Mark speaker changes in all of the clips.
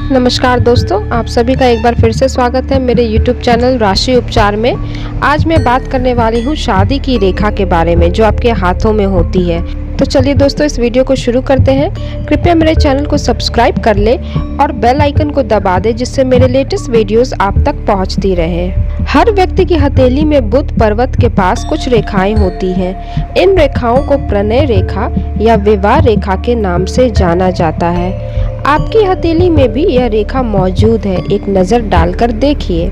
Speaker 1: नमस्कार दोस्तों, आप सभी का एक बार फिर से स्वागत है मेरे YouTube चैनल राशि उपचार में। आज मैं बात करने वाली हूँ शादी की रेखा के बारे में जो आपके हाथों में होती है। तो चलिए दोस्तों, इस वीडियो को शुरू करते हैं। कृपया मेरे चैनल को सब्सक्राइब कर ले और बेल आइकन को दबा दे जिससे मेरे लेटेस्ट वीडियोस आप तक पहुंचती रहे। हर व्यक्ति की हथेली में बुध पर्वत के पास कुछ रेखाएं होती हैं। इन रेखाओं को प्रणय रेखा या विवाह रेखा के नाम से जाना जाता है। आपकी हथेली में भी यह रेखा मौजूद है, एक नज़र डालकर देखिए।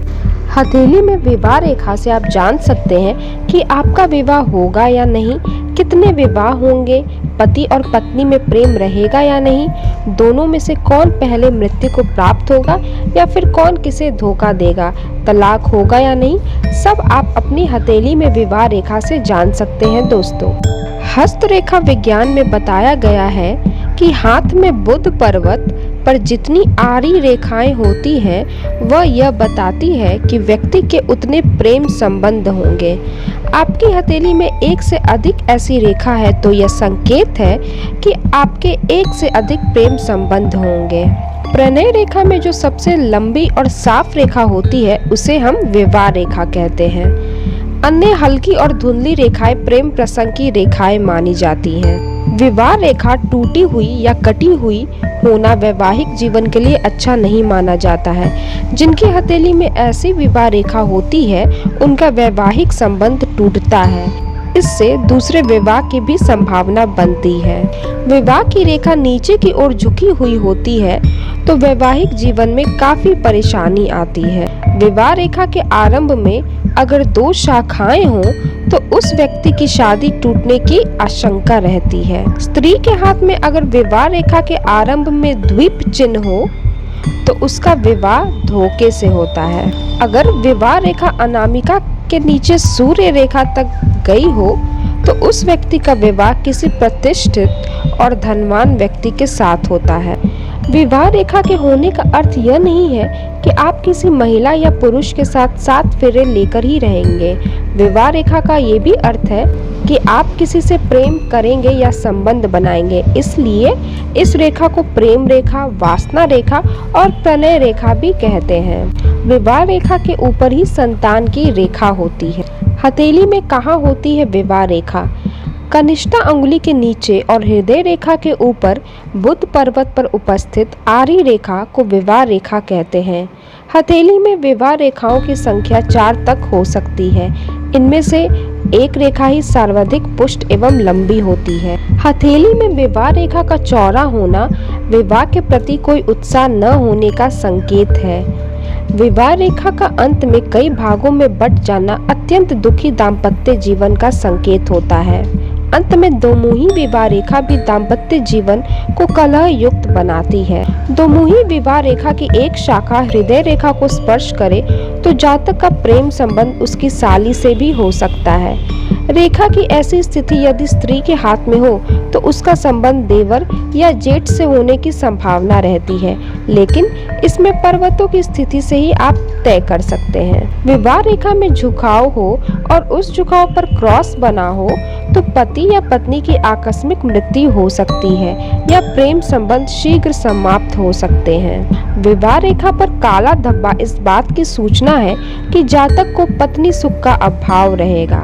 Speaker 1: हथेली में विवाह रेखा से आप जान सकते हैं कि आपका विवाह होगा या नहीं, कितने विवाह होंगे, पति और पत्नी में प्रेम रहेगा या नहीं, दोनों में से कौन पहले मृत्यु को प्राप्त होगा या फिर कौन किसे धोखा देगा, तलाक होगा या नहीं, सब आप अपनी हथेली में विवाह रेखा से जान सकते हैं दोस्तों। हस्तरेखा विज्ञान में बताया गया है कि हाथ में बुध पर्वत पर जितनी आड़ी रेखाएं होती हैं वह यह बताती है कि व्यक्ति के उतने प्रेम संबंध होंगे। आपकी हथेली में एक से अधिक ऐसी रेखा है तो यह संकेत है कि आपके एक से अधिक प्रेम संबंध होंगे। प्रणय रेखा में जो सबसे लंबी और साफ रेखा होती है उसे हम विवाह रेखा कहते हैं। अन्य हल्की और धुंधली रेखाएं प्रेम प्रसंग की रेखाएं मानी जाती हैं। विवाह रेखा टूटी हुई या कटी हुई होना वैवाहिक जीवन के लिए अच्छा नहीं माना जाता है। जिनकी हथेली में ऐसी विवाह रेखा होती है उनका वैवाहिक संबंध टूटता है, इससे दूसरे विवाह की भी संभावना बनती है। विवाह की रेखा नीचे की ओर झुकी हुई होती है तो वैवाहिक जीवन में काफी परेशानी आती है। विवाह रेखा के आरंभ में अगर दो शाखाएं हों तो उस व्यक्ति की शादी टूटने की आशंका रहती है। स्त्री के हाथ में अगर विवाह रेखा के आरंभ में द्वीप चिन्ह हो तो उसका विवाह धोखे से होता है। अगर विवाह रेखा अनामिका के नीचे सूर्य रेखा तक गई हो तो उस व्यक्ति का विवाह किसी प्रतिष्ठित और धनवान व्यक्ति के साथ होता है। विवाह रेखा के होने का अर्थ यह नहीं है कि आप किसी महिला या पुरुष के साथ 7 फेरे लेकर ही रहेंगे। विवाह रेखा का ये भी अर्थ है कि आप किसी से प्रेम करेंगे या संबंध बनाएंगे। इसलिए इस रेखा को प्रेम रेखा, वासना रेखा और प्रणय रेखा भी कहते हैं। विवाह रेखा के ऊपर ही संतान की रेखा होती है। हथेली में कहाँ होती है विवाह रेखा? कनिष्ठा अंगुली के नीचे और हृदय रेखा के ऊपर बुध पर्वत पर उपस्थित आरी रेखा को विवाह रेखा कहते हैं। हथेली में विवाह रेखाओं की संख्या 4 तक हो सकती है। इनमें से एक रेखा ही सर्वाधिक पुष्ट एवं लंबी होती है। हथेली में विवाह रेखा का चौड़ा होना विवाह के प्रति कोई उत्साह न होने का संकेत है। विवाह रेखा का अंत में कई भागों में बट जाना अत्यंत दुखी दाम्पत्य जीवन का संकेत होता है। अंत में दोमुही विवाह रेखा भी दाम्पत्य जीवन को कलह युक्त बनाती है। दोमुही विवाह रेखा की एक शाखा हृदय रेखा को स्पर्श करे तो जातक का प्रेम संबंध उसकी साली से भी हो सकता है। रेखा की ऐसी स्थिति यदि स्त्री के हाथ में हो तो उसका संबंध देवर या जेठ से होने की संभावना रहती है, लेकिन इसमें पर्वतों की स्थिति से ही आप तय कर सकते हैं। विवाह रेखा में झुकाव हो और उस झुकाव पर क्रॉस बना हो तो पति या पत्नी की आकस्मिक मृत्यु हो सकती है या प्रेम संबंध शीघ्र समाप्त हो सकते हैं। विवाह रेखा पर काला धब्बा इस बात की सूचना है कि जातक को पत्नी सुख का अभाव रहेगा।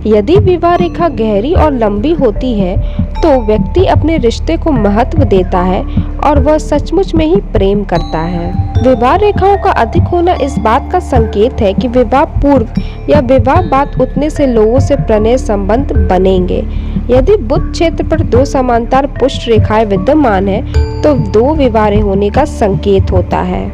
Speaker 1: यदि विवाह रेखा गहरी और लंबी होती है तो व्यक्ति अपने रिश्ते को महत्व देता है और वह सचमुच में ही प्रेम करता है। विवाह रेखाओं का अधिक होना इस बात का संकेत है कि विवाह पूर्व या विवाह बाद उतने से लोगों से प्रणय संबंध बनेंगे। यदि बुध क्षेत्र पर 2 समांतर पुष्ट रेखाएं विद्यमान है तो 2 विवाह होने का संकेत होता है।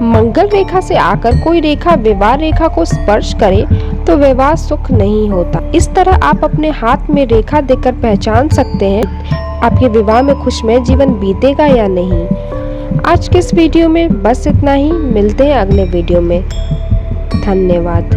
Speaker 1: मंगल रेखा से आकर कोई रेखा विवाह रेखा को स्पर्श करे तो विवाह सुख नहीं होता। इस तरह आप अपने हाथ में रेखा देखकर पहचान सकते हैं आपके विवाह में खुशमय जीवन बीतेगा या नहीं। आज के इस वीडियो में बस इतना ही। मिलते हैं अगले वीडियो में। धन्यवाद।